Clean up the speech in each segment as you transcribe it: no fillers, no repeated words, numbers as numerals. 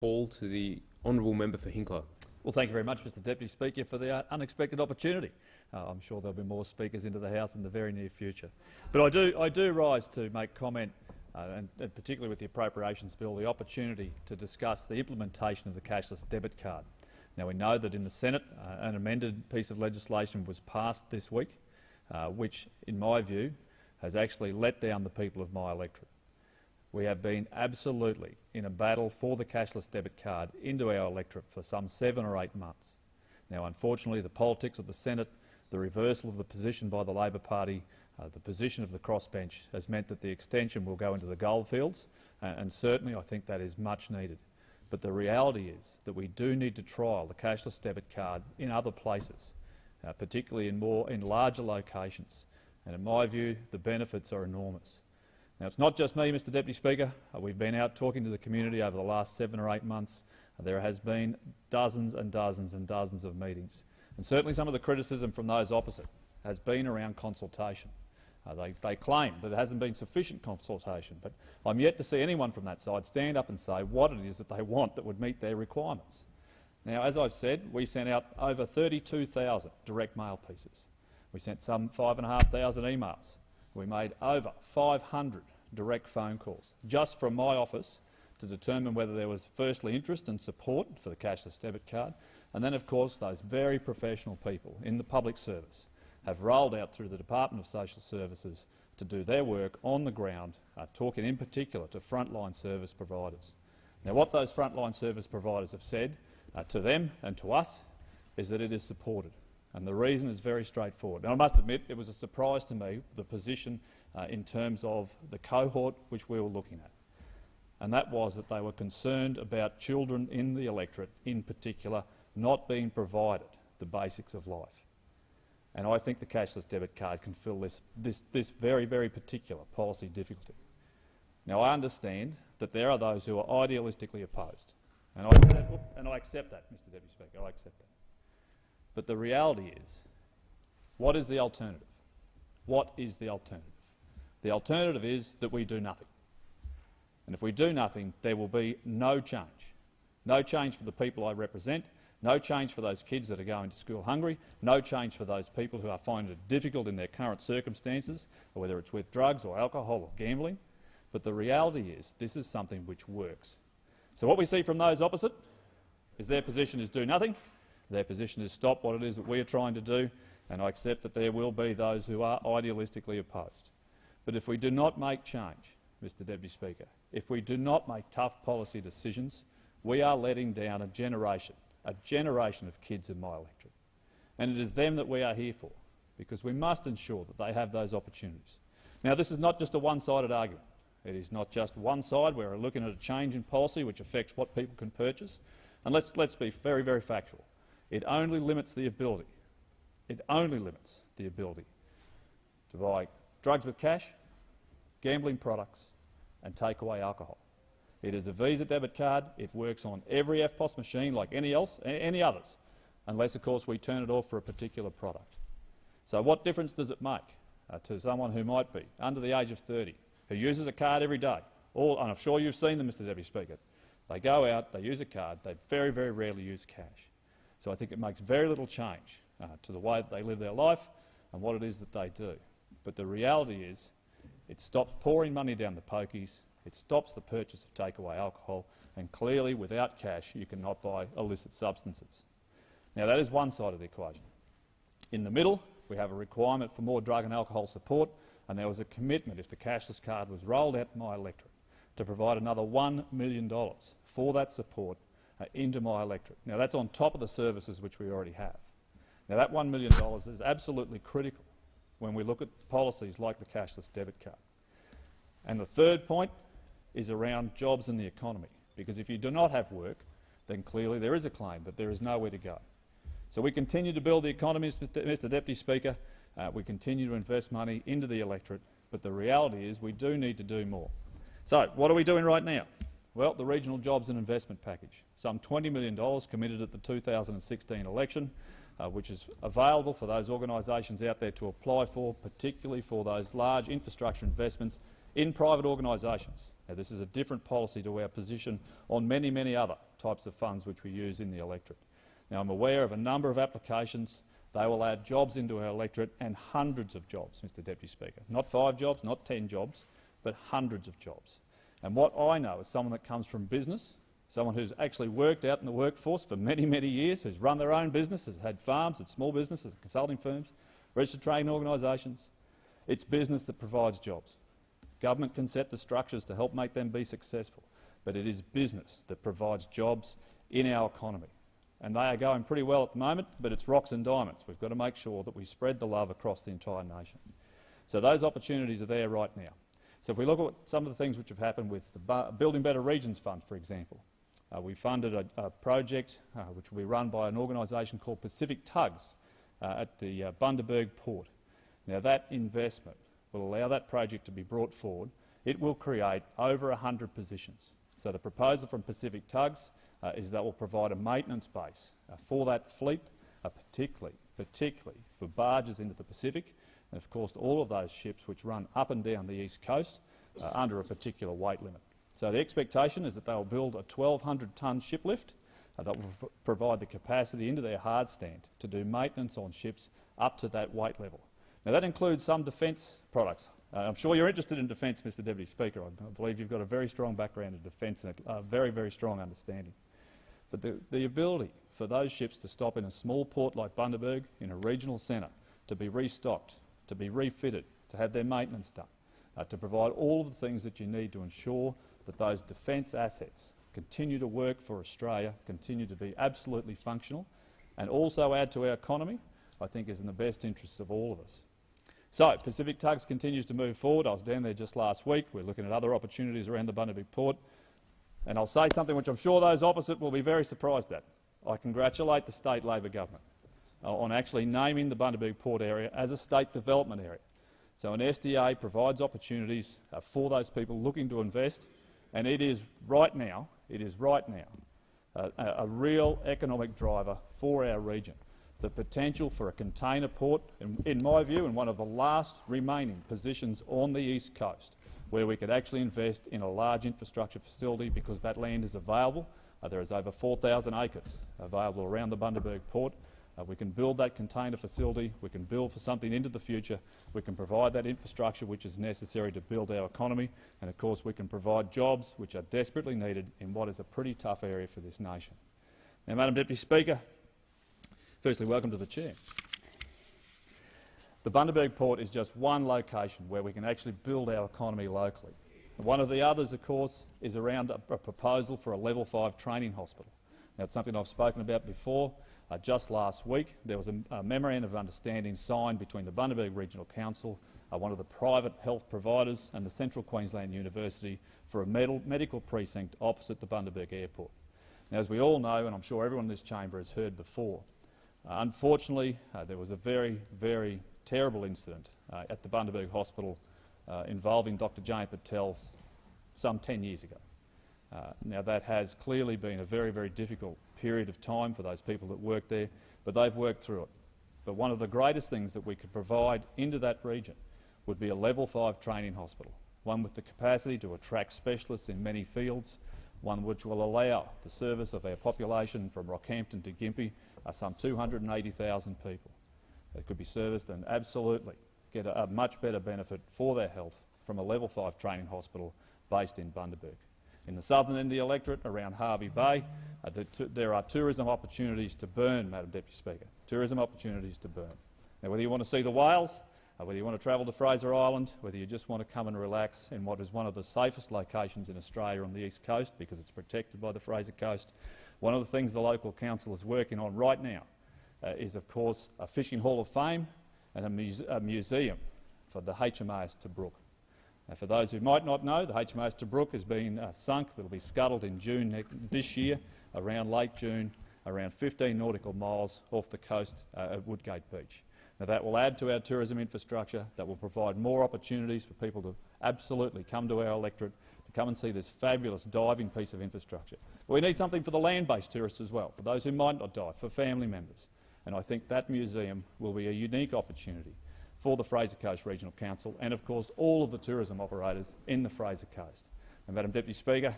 Call to the honourable member for Hinkler. Well, thank you very much, Mr Deputy Speaker, for the unexpected opportunity. I'm sure there'll be more speakers into the House in the very near future. But I do rise to make comment, and particularly with the Appropriations Bill, the opportunity to discuss the implementation of the cashless debit card. Now, we know that in the Senate an amended piece of legislation was passed this week, which, in my view, has actually let down the people of my electorate. We have been absolutely in a battle for the cashless debit card into our electorate for some 7 or 8 months. Now, unfortunately, the politics of the Senate, the reversal of the position by the Labor Party, the position of the crossbench has meant that the extension will go into the goldfields, and certainly I think that is much needed. But the reality is that we do need to trial the cashless debit card in other places, particularly in larger locations. And in my view, the benefits are enormous. Now, it's not just me, Mr Deputy Speaker. We've been out talking to the community over the last 7 or 8 months. There has been dozens and dozens and dozens of meetings. And certainly some of the criticism from those opposite has been around consultation. They claim that there hasn't been sufficient consultation, but I'm yet to see anyone from that side stand up and say what it is that they want that would meet their requirements. Now, as I've said, we sent out over 32,000 direct mail pieces. We sent some 5,500 emails. We made over 500 direct phone calls just from my office to determine whether there was firstly interest and support for the cashless debit card, and then of course those very professional people in the public service have rolled out through the Department of Social Services to do their work on the ground, talking in particular to frontline service providers. Now, what those frontline service providers have said to them and to us is that it is supported. And the reason is very straightforward. Now, I must admit it was a surprise to me, the position in terms of the cohort which we were looking at. And that was that they were concerned about children in the electorate, in particular, not being provided the basics of life. And I think the cashless debit card can fill this very, very particular policy difficulty. Now, I understand that there are those who are idealistically opposed. And I accept that, Mr Deputy Speaker, I accept that. But the reality is, what is the alternative? What is the alternative? The alternative is that we do nothing. And if we do nothing, there will be no change. No change for the people I represent, no change for those kids that are going to school hungry, no change for those people who are finding it difficult in their current circumstances, whether it's with drugs or alcohol or gambling. But the reality is this is something which works. So what we see from those opposite is their position is do nothing. Their position is stop what it is that we are trying to do, and I accept that there will be those who are idealistically opposed. But if we do not make change, Mr Deputy Speaker, if we do not make tough policy decisions, we are letting down a generation of kids in my electorate. And it is them that we are here for, because we must ensure that they have those opportunities. Now, this is not just a one-sided argument. It is not just one side where we're looking at a change in policy which affects what people can purchase. And let's be very, very factual. It only limits the ability to buy drugs with cash, gambling products and takeaway alcohol. It is a Visa debit card. It works on every EFTPOS machine like any others, unless, of course, we turn it off for a particular product. So what difference does it make to someone who might be under the age of 30, who uses a card every day? And I'm sure you've seen them, Mr Deputy Speaker. They go out, they use a card, they very, very rarely use cash. So I think it makes very little change to the way that they live their life and what it is that they do. But the reality is it stops pouring money down the pokies, it stops the purchase of takeaway alcohol, and clearly without cash you cannot buy illicit substances. Now, that is one side of the equation. In the middle, we have a requirement for more drug and alcohol support, and there was a commitment, if the cashless card was rolled out in my electorate, to provide another $1 million for that support into my electorate. Now, that's on top of the services which we already have. Now, that $1 million is absolutely critical when we look at policies like the cashless debit card. And the third point is around jobs in the economy, because if you do not have work, then clearly there is a claim that there is nowhere to go. So we continue to build the economy, Mr Deputy Speaker. We continue to invest money into the electorate, but the reality is we do need to do more. So what are we doing right now? Well, the Regional Jobs and Investment Package, some $20 million committed at the 2016 election, which is available for those organisations out there to apply for, particularly for those large infrastructure investments in private organisations. Now, this is a different policy to our position on many, many other types of funds which we use in the electorate. Now, I'm aware of a number of applications. They will add jobs into our electorate, and hundreds of jobs, Mr Deputy Speaker. Not 5 jobs, not 10 jobs, but hundreds of jobs. And what I know as someone that comes from business, someone who's actually worked out in the workforce for many, many years, who's run their own business, has had farms, had small businesses, consulting firms, registered training organisations, it's business that provides jobs. Government can set the structures to help make them be successful, but it is business that provides jobs in our economy. And they are going pretty well at the moment, but it's rocks and diamonds. We've got to make sure that we spread the love across the entire nation. So those opportunities are there right now. So if we look at some of the things which have happened with the Building Better Regions Fund, for example, we funded a project which will be run by an organisation called Pacific Tugs at the Bundaberg Port. Now that investment will allow that project to be brought forward. It will create over 100 positions. So the proposal from Pacific Tugs is that will provide a maintenance base for that fleet, particularly for barges into the Pacific, and of course all of those ships which run up and down the east coast under a particular weight limit. So the expectation is that they will build a 1,200-tonne ship lift that will provide the capacity into their hard stand to do maintenance on ships up to that weight level. Now that includes some defence products. I'm sure you're interested in defence, Mr Deputy Speaker. I believe you've got a very strong background in defence and a very, very strong understanding. But the ability for those ships to stop in a small port like Bundaberg, in a regional centre, to be restocked, to be refitted, to have their maintenance done, to provide all of the things that you need to ensure that those defence assets continue to work for Australia, continue to be absolutely functional, and also add to our economy, I think is in the best interests of all of us. So Pacific Tugs continues to move forward. I was down there just last week. We're looking at other opportunities around the Bundaberg Port. And I'll say something which I'm sure those opposite will be very surprised at. I congratulate the state Labor government on actually naming the Bundaberg Port area as a state development area. So an SDA provides opportunities for those people looking to invest, and it is right now a real economic driver for our region. The potential for a container port, in my view, in one of the last remaining positions on the east coast, where we could actually invest in a large infrastructure facility because that land is available. There is over 4,000 acres available around the Bundaberg Port. We can build that container facility, we can build for something into the future, we can provide that infrastructure which is necessary to build our economy, and of course we can provide jobs which are desperately needed in what is a pretty tough area for this nation. Now, Madam Deputy Speaker, firstly, welcome to the chair. The Bundaberg Port is just one location where we can actually build our economy locally. One of the others, of course, is around a proposal for a Level 5 training hospital. Now, it's something I've spoken about before. Just last week, there was a memorandum of understanding signed between the Bundaberg Regional Council, one of the private health providers, and the Central Queensland University for a medical precinct opposite the Bundaberg Airport. Now, as we all know, and I'm sure everyone in this chamber has heard before, unfortunately, there was a very, very terrible incident at the Bundaberg Hospital involving Dr. Jane Patel some 10 years ago. Now, that has clearly been a very, very difficult period of time for those people that work there, but they've worked through it. But one of the greatest things that we could provide into that region would be a Level 5 training hospital, one with the capacity to attract specialists in many fields, one which will allow the service of our population from Rockhampton to Gympie, some 280,000 people that could be serviced and absolutely get a much better benefit for their health from a Level 5 training hospital based in Bundaberg. In the southern end of the electorate, around Harvey Bay, there are tourism opportunities to burn, Madam Deputy Speaker. Tourism opportunities to burn. Now, whether you want to see the whales, whether you want to travel to Fraser Island, whether you just want to come and relax in what is one of the safest locations in Australia on the east coast because it's protected by the Fraser Coast, one of the things the local council is working on right now is, of course, a fishing hall of fame and a museum for the HMAS Tobruk. Now, for those who might not know, the HMAS Tobruk has been sunk. It will be scuttled in June this year, around late June, around 15 nautical miles off the coast at Woodgate Beach. Now, that will add to our tourism infrastructure, that will provide more opportunities for people to absolutely come to our electorate, to come and see this fabulous diving piece of infrastructure. But we need something for the land-based tourists as well, for those who might not dive, for family members. And I think that museum will be a unique opportunity for the Fraser Coast Regional Council and, of course, all of the tourism operators in the Fraser Coast. And, Madam Deputy Speaker,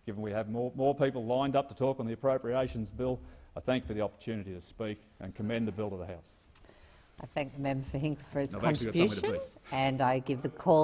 given we have more people lined up to talk on the Appropriations Bill, I thank for the opportunity to speak and commend the bill to the House. I thank the member for Hinkler for his I've actually got somewhere to contribution, be. and I give the call